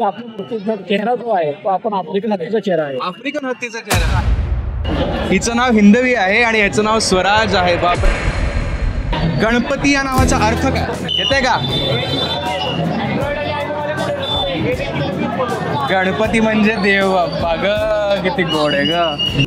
आपल्या मूर्तीचा चेहरा जो आहे तो आपण आफ्रिकन हत्तीचा चेहरा आहे. आफ्रिकन हत्तीचा चेहरा. हिचं नाव हिंदवी आहे आणि याचं नाव स्वराज आहे. बाप, गणपती या नावाचा अर्थ काय येते का? गणपती म्हणजे देव बाप्पा ग, किती गोड आहे ग.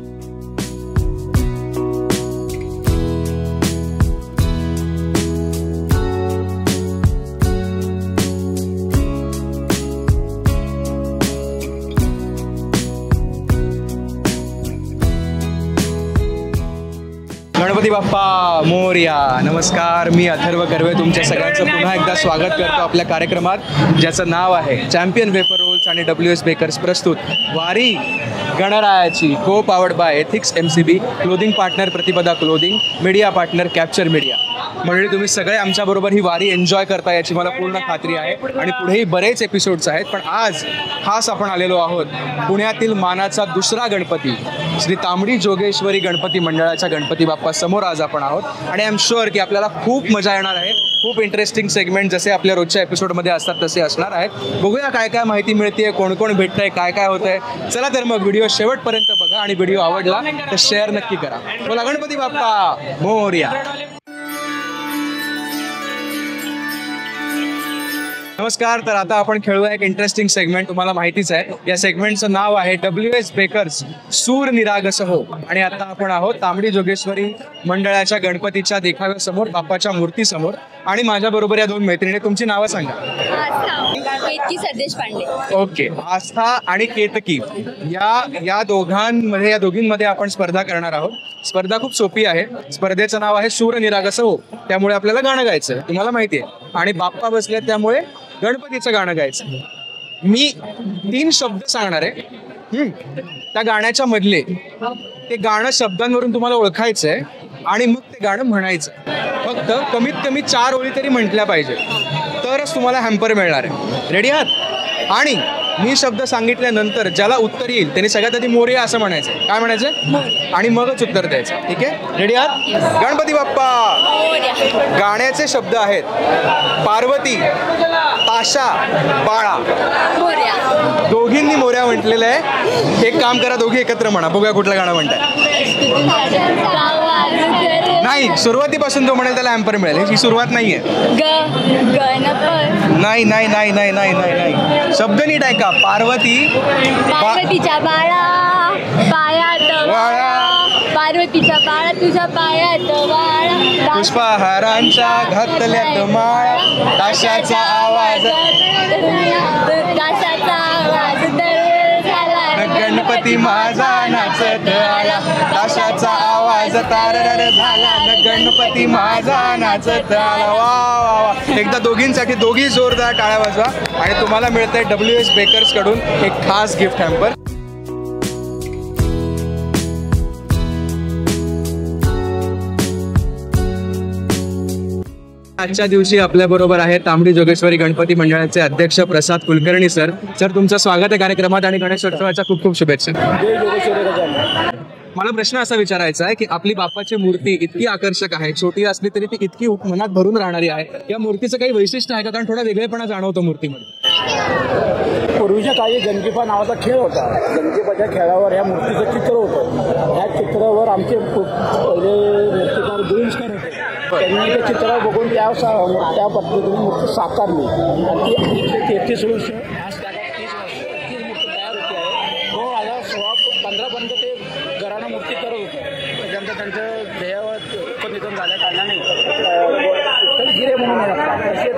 गणपती बाप्पा मोरया. नमस्कार, मी अथर्व कर्वे तुमच्या सगळ्यांचं पुन्हा एकदा स्वागत करतो आपल्या कार्यक्रमात, ज्याचं नाव आहे चॅम्पियन वेपर रोल्स आणि WS बेकर्स प्रस्तुत वारी गणरायाची, co powered by ethics MCB, clothing partner Pratipada clothing, media partner capture media. म्हणजे तुम्ही सगळे आमच्याबरोबर ही वारी एन्जॉय करता याची मला पूर्ण खात्री आहे आणि पुढेही बरेच एपिसोड्स आहेत. पण आज खास आपण आलेलो आहोत पुण्यातील मानाचा दुसरा गणपती श्री तांबडी जोगेश्वरी गणपती मंडळाच्या गणपती बाप्पा समोर आज आपण आहोत. आणि आय एम शुअर की आपल्याला खूप मजा येणार आहे. खूप इंटरेस्टिंग सेगमेंट जसे आपल्या रोजच्या एपिसोडमध्ये असतात तसे असणार आहेत. बघूया काय काय माहिती मिळते, कोण कोण भेटतंय, काय काय होतंय. चला तर मग व्हिडिओ शेवटपर्यंत बघा आणि व्हिडिओ आवडला तर शेअर नक्की करा. बोला गणपती बाप्पा मोरया. नमस्कार. तर आता आपण खेळूया एक इंटरेस्टिंग सेगमेंट. तुम्हाला माहितीच आहे या सेगमेंटचं नाव आहे WS बेकर्स सूर निरागस हो. आणि आता आपण आहोत तांबडी जोगेश्वरी मंडळाच्या गणपतीच्या देखाव्यासमोर, बाप्पाच्या मूर्तीसमोर. आणि माझ्या बरोबर या दोन मैत्रिणी. तुमची नावं सांगा. केतकी सरदेश पांडे. ओके. आस्था आणि केतकी या दोघींमध्ये आपण स्पर्धा करणार आहोत. स्पर्धा खूप सोपी आहे. स्पर्धेचं नाव आहे सूर निरागस हो. त्यामुळे आपल्याला गाणं गायचं, तुम्हाला माहिती आहे. आणि बाप्पा बसले त्यामुळे गणपतीचं गाणं गायचं. मी 3 शब्द सांगणार आहे. त्या गाण्याच्या मधले ते गाणं शब्दांवरून तुम्हाला ओळखायचंय आणि मग ते गाणं म्हणायचं. फक्त कमीत कमी 4 ओळी तरी म्हटल्या पाहिजे, तरच तुम्हाला हॅम्पर मिळणार आहे. रेडी आहात? आणि मी शब्द सांगितल्यानंतर ज्याला उत्तर येईल त्याने सगळ्यात आधी मोरया असं म्हणायचं. काय म्हणायचं? आणि मगच उत्तर द्यायचं. ठीक आहे? रेडी आहात? गणपती बाप्पा. गाण्याचे शब्द आहेत पार्वती, ताशा, बाळा. दोघींनी मोरया म्हटलेलं आहे. एक काम करा, दोघी एकत्र म्हणा. बघूया कुठलं गाणं म्हणताय. नाही, सुरुवातीपासून तो म्हणेल त्याला हॅम्पर मिळेल. ही सुरुवात नाहीये. नाही नाही नाही नाही नाही नाही शब्द नीट आहे का? पार्वती, पार्वतीच्या बाळा पायात वाळा, पार्वतीच्या बाळा तुझ्या पायात वाळा, पुष्पहारांच्या घातल्यात माळा, ताशाचा आवाज गणपती माझा नाचत आला, ताशाचा आवाज तारर झाला, गणपती माझा नाचत आला. वा वा वा. एकदा दोघींसाठी दोघी जोरदार टाळ्या वाजवा. आणि तुम्हाला मिळतंय WS बेकर्स कडून एक खास गिफ्ट हॅम्पर. आजच्या दिवशी आपल्या बरोबर आहेत तांबडी जोगेश्वरी गणपती मंडळाचे अध्यक्ष प्रसाद कुलकर्णी सर. सर, तुमचं स्वागत आहे कार्यक्रमात आणि गणेशोत्सवाच्या खूप खूप शुभेच्छा. मला प्रश्न असा विचारायचा आहे की आपली बाप्पाची मूर्ती इतकी आकर्षक आहे, छोटी असली तरी ती इतकी मनात भरून राहणारी आहे. या मूर्तीचं काही वैशिष्ट्य आहे का? कारण थोडा वेगळेपणा जाणवतो मूर्तीमध्ये. पूर्वीच्या काळी गणकिपा नावाचा खेळ होता. गणकिपाच्या खेळावर ह्या मूर्तीचं चित्र होतं. ह्या चित्रावर आमचे पहिले मूर्तिकार दुरुस्कार होते. त्यांनी त्या चित्रावर बघून त्या पद्धतीने मूर्ती साकारली. आणि ती 33 वर्ष ह्या जागात 30 वर्ष ती मूर्ती तयार होती आहे. 2016-15 पर्यंत ते घराणं मूर्ती करत होते. त्याच्यानंतर त्यांचं ध्येयावर उपनिधन झाल्या कारणाने गिरे म्हणून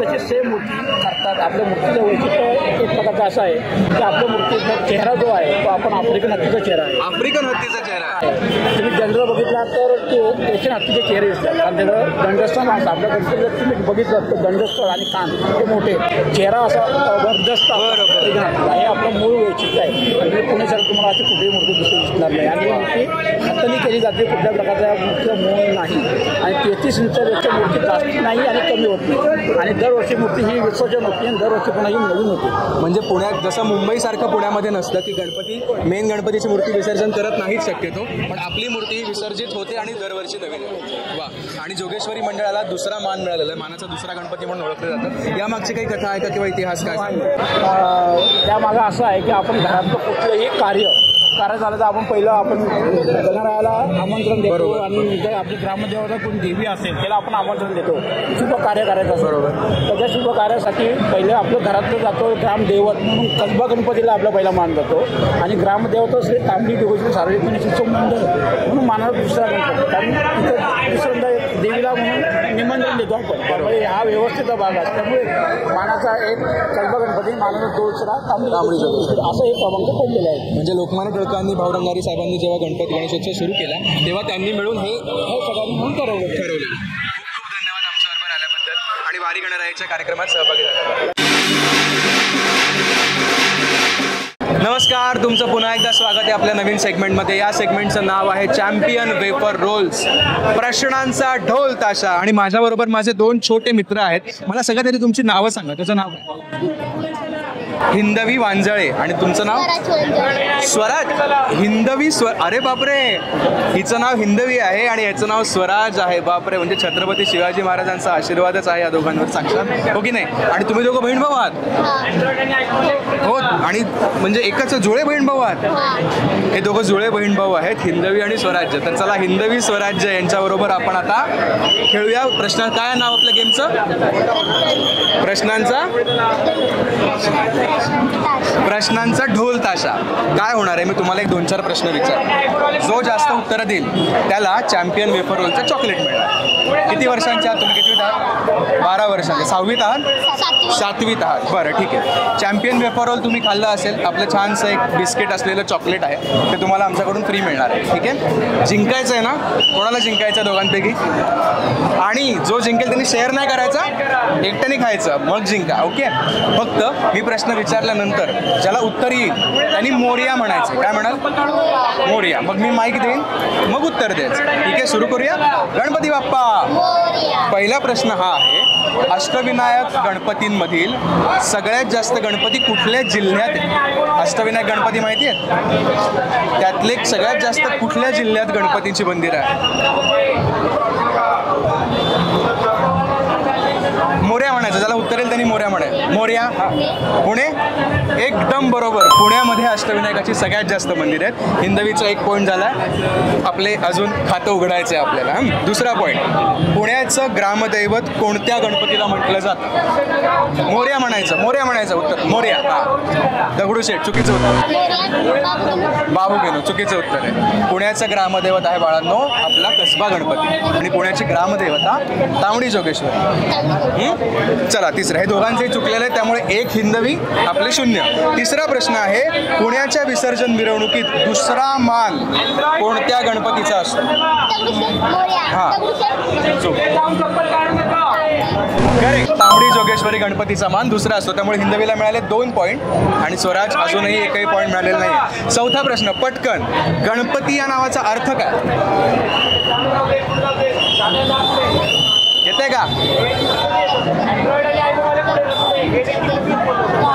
तशी सेम मूर्ती करतात. आपल्या मूर्तीचं वैशिष्ट्य एक प्रकारचं असं आहे की आपल्या मूर्तीचा चेहरा जो आहे तो आपण आफ्रिकन हत्तीचा चेहरा आहे. आफ्रिकन हत्तीचा चेहरा आहे. तुम्ही जनरल बघितला तर ते एशियन हत्तीचे चेहरे दिसतात. कारण त्याचं दंडस्थान असतं. आपल्या गणपती जर तुम्ही बघितलं तर दंडस्थळ आणि कान हे मोठे, चेहरा असा जबरदस्त हे आपलं मूळ वैशिष्ट्य आहे. म्हणजे पुण्यासारखं तुम्हाला अशी कुठेही मूर्ती दिसणार नाही. आणि ही मूर्ती हाताने केली जाते. कुठल्या प्रकारच्या मूर्तीचं मूळ नाही. आणि 33 इंचापेक्षा मूर्ती जास्त नाही आणि कमी होत नाही. आणि दरवर्षी मूर्ती ही विसर्जन होती आणि दरवर्षी पुन्हा ही नवीन होती. म्हणजे पुण्यात जसं मुंबईसारखं पुण्यामध्ये नसतं की गणपती मेन गणपतीची मूर्ती विसर्जन करत नाहीत शक्यतो, पण आपली मूर्ती ही विसर्जित होते आणि दरवर्षी नवीन येते. वा. आणि जोगेश्वरी मंडळाला दुसरा मान मिळालेला आहे, मानाचा दुसरा गणपती म्हणून ओळखलं जातं. यामागची काही कथा आहे का किंवा इतिहास काय? त्यामागं असं आहे की आपण घरातलं कुठलंही कार्य झालं तर आपण पहिलं गणरायाला आमंत्रण देतो आणि जर आपली ग्रामदेवता कोणी देवी असेल त्याला आपण आमंत्रण देतो शुभ कार्य करायचं असं. बरोबर. त्याच्या शुभ कार्यासाठी पहिले आपलं घरातलं जातो ग्रामदैवत म्हणून कसबा गणपतीला आपला पहिला मान जातो आणि ग्रामदेवता श्री तांबडी जोगेश्वरी सार्वजनिक शिक्षक मंडळ म्हणून मानाचा दुसरा गणपती, कारण तिथं दुसऱ्यांदा देवीला म्हणून निमंत्रण देतो आपण. त्यामुळे हा व्यवस्थेचा भाग आहे. त्यामुळे मानाचा एक कसबा गणपती, मानाचा दुसरा तांबडी जोगेश्वरी असं हे क्रमांक पडलेलं आहे. म्हणजे लोकमान्य टिळकांनी भाऊ रंगारी साहेबांनी जेव्हा गणपती गणेशोत्सव सुरू केला तेव्हा त्यांनी मिळून हे सगळ्यांनी म्हणून ठरवलं. खूप धन्यवाद आमच्याबरोबर आल्याबद्दल आणि वारी गणरायाच्या कार्यक्रमात सहभागी झाल्याबद्दल. नमस्कार, तुमचं पुन्हा एकदा स्वागत आहे आपल्या नवीन सेगमेंटमध्ये. या सेगमेंटचं नाव आहे चॅम्पियन वेफर रोल्स, प्रश्नांचा ढोल ताशा. आणि माझ्याबरोबर माझे 2 छोटे मित्र आहेत. मला सगळ्यात आधी तुमची नावं सांगा. त्याचं नाव काय? हिंदवी वांजळे. आणि तुमचं नाव? स्वराज. हिंदवी अरे बापरे, हिचं नाव हिंदवी आहे आणि याचं नाव स्वराज आहे. बापरे, म्हणजे छत्रपती शिवाजी महाराजांचा आशीर्वादच आहे या दोघांवर साक्षात, हो की नाही? आणि तुम्ही दोघं बहीण भाऊ आहात? हो. आणि म्हणजे एकच जुळे बहीण भाऊ आहात? हे दोघं जुळे बहीण भाऊ आहेत, हिंदवी आणि स्वराज्य. तर चला, हिंदवी स्वराज्य यांच्याबरोबर आपण आता खेळूया. काय नाव आपल्या गेमचं? प्रश्नांचा ढोल ताशा. काय होणार आहे, मी तुम्हाला एक 2-4 प्रश्न विचार, जो जास्त उत्तरं देईल त्याला चॅम्पियन वेफर रोलचं चॉकलेट मिळणार. किती वर्षांचे आहात तुम्ही? कितवीत आहात? 12 वर्षांचे. 6वीत आहात? 7वीत आहात. बरं, ठीक आहे. चॅम्पियन वेफर रोल तुम्ही खाल्लं असेल, आपलं छानसं एक बिस्किट असलेलं चॉकलेट आहे, ते तुम्हाला आमच्याकडून फ्री मिळणार आहे. ठीक आहे. जिंकायचं आहे ना? कोणाला जिंकायचं दोघांपैकी? आणि जो जिंकेल त्यांनी शेअर नाही करायचा, एकट्याने खायचं, मग जिंका. ओके. फक्त मी प्रश्न विचारल्यानंतर ज्याला उत्तर येईल त्यांनी मोरया म्हणायचं. काय म्हणाल? मोरया. मग मी माईक देईन, मग उत्तर द्यायचं. ठीक आहे, सुरू करूया. गणपती बाप्पा. पहिला प्रश्न हा आहे, अष्टविनायक गणपतींमधील सगळ्यात जास्त गणपती कुठल्या जिल्ह्यात आहेत? अष्टविनायक गणपती माहिती आहेत? त्यातले सगळ्यात जास्त कुठल्या जिल्ह्यात गणपतींची मंदिरं आहेत? मोरया म्हणायचं. ज्याला उत्तर येईल त्यांनी मोरया म्हणाय. मोरया. पुणे. एकदम बरोबर. पुण्यामध्ये अष्टविनायकाची सगळ्यात जास्त मंदिर आहेत. हिंदवीचा 1 पॉईंट झाला. आपले अजून खातं उघडायचं आहे आपल्याला. दुसरा पॉईंट, पुण्याचं ग्रामदैवत कोणत्या गणपतीला म्हटलं जातं? मोरया म्हणायचं. मोरया म्हणायचं. उत्तर मोरया. हां. दगडूशेठ. चुकीचं उत्तर. बाबूगेनू. चुकीचं उत्तर आहे. पुण्याचं ग्रामदैवत आहे बाळांनो आपला कसबा गणपती आणि पुण्याची ग्रामदेवता तांबडी जोगेश्वरी. चला, तिसरं. हे दोघांचेही चुकलेलं आहे, त्यामुळे 1 हिंदवी, आपले 0. तिसरा प्रश्न आहे, पुण्याच्या विसर्जन मिरवणुकीत दुसरा मान कोणत्या गणपतीचा असतो? हां, करेक्ट. तांबडी जोगेश्वरी गणपतीचा मान दुसरा असतो. त्यामुळे हिंदवीला मिळाले 2 पॉईंट आणि स्वराज अजूनही एकही पॉईंट मिळालेला नाही. चौथा प्रश्न, पटकन. गणपती या नावाचा अर्थ काय? येते का?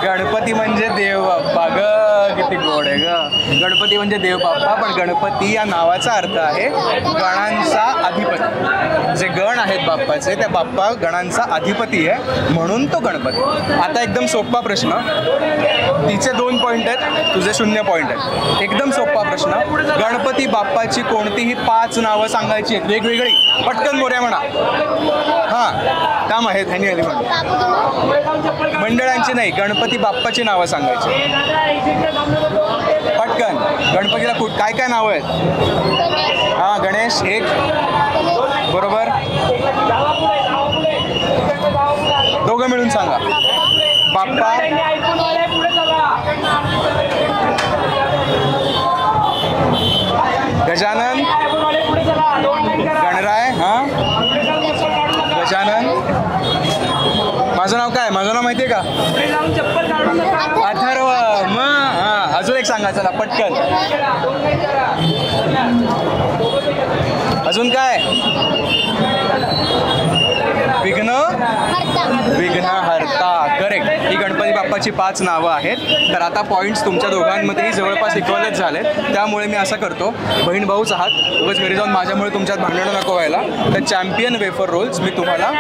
गणपती म्हणजे देव बाप्पा. किती गोड आहे ग. गणपती म्हणजे देव बाप्पा, पण गणपती या नावाचा अर्थ आहे गणांचा अधिपती. जे गण आहेत बाप्पाचे, त्या बाप्पा गणांचा अधिपती आहे, म्हणून तो गणपती. आता एकदम सोपा प्रश्न. तिचे 2 पॉईंट आहेत, तुझे 0 पॉईंट आहेत. एकदम सोपा प्रश्न. गणपती बाप्पाची कोणतीही 5 नावं सांगायची आहेत, वेगवेगळी. पटकन मोरया म्हणा. हां, काम आहेत ह्यानी आली म्हणून. मंडळांची नाही, गणपती बाप्पाची नावं सांगायची. पटकन. गणपतीला काय काय नावं आहेत? हां, गणेश 1. बरोबर. दोघं मिळून सांगा. बाप्पा. गजानन. गणराय. हां, गजानन. माझं नाव काय? माझं नाव माहिती आहे का? अथर्व. मग हां, अजून एक सांगा. चला पटकन. अजून काय? विघ्नहर्ता. करेक्ट. ही गणपती बाप्पाची 5 नावं आहेत. तर आता पॉईंट्स तुमच्या दोघांमध्येही जवळपास इक्वलच झालेत. त्यामुळे मी असं करतो, बहीण भाऊच आहात, उगाच घरी जाऊन माझ्यामुळे तुमच्यात भांडणं नको व्हायला. तर चॅम्पियन वेफर रोल्स मी तुम्हाला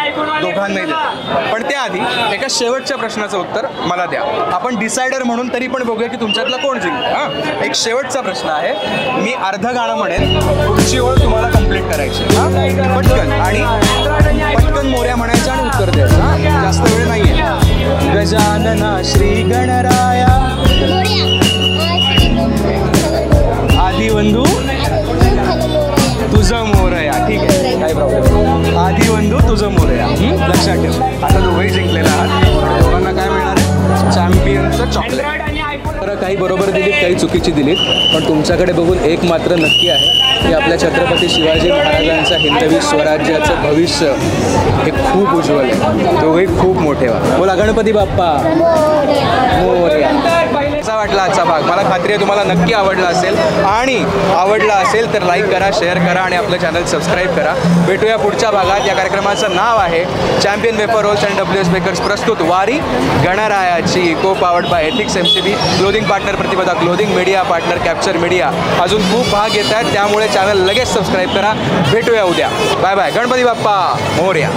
दोघांनाही देतो. पण त्याआधी एका शेवटच्या प्रश्नाचं उत्तर मला द्या. आपण डिसायडर म्हणून तरी पण बघूया की तुमच्यातला कोण जिंकतो. हां, एक शेवटचा प्रश्न आहे. मी अर्ध गाणं म्हणेन, पुढची ओळ तुम्हाला कंप्लीट करायची. हां, पटकन आणि पटकन मोऱ्या म्हणायचं आणि उत्तर द्यायचं. हां, जास्त वेळ नाहीये. गजानना श्री गणराया आदिवंधू तुझं मोरया. ठीक आहे, काही प्रॉब्लेम. आदिवंधू तुझं मोरया. लक्षात ठेव. आता दोघंही जिंकलेला आहात. दोघांना काय मिळणार आहे? चॅम्पियनचं चॉकलेट. तर काही बरोबर दिलीत, काही चुकीची दिलीत, पण तुमच्याकडे बघून एक मात्र नक्की आहे की आपल्या छत्रपती शिवाजी महाराजांच्या हिंदवी स्वराज्याचं भविष्य हे खूप उज्ज्वल आहे. दोघंही खूप मोठे व्हा. बोला गणपती बाप्पा मोरया. कसा वाटला आजचा भाग? मला खात्री आहे तुम्हाला नक्की आवडला असेल, आणि आवडला असेल तर लाईक करा, शेअर करा आणि आपलं चॅनल सबस्क्राईब करा. भेटूया पुढच्या भागात. या कार्यक्रमाचं नाव आहे champion wafer rolls and WS bakers प्रस्तुत वारी गणरायाची, co powered by ethics MCB, clothing partner Pratipada clothing, media partner capture media. अजून खूप भाग येत आहेत, त्यामुळे चॅनल लगेच सबस्क्राईब करा. भेटूया उद्या. Bye bye. गणपती बाप्पा मोरया.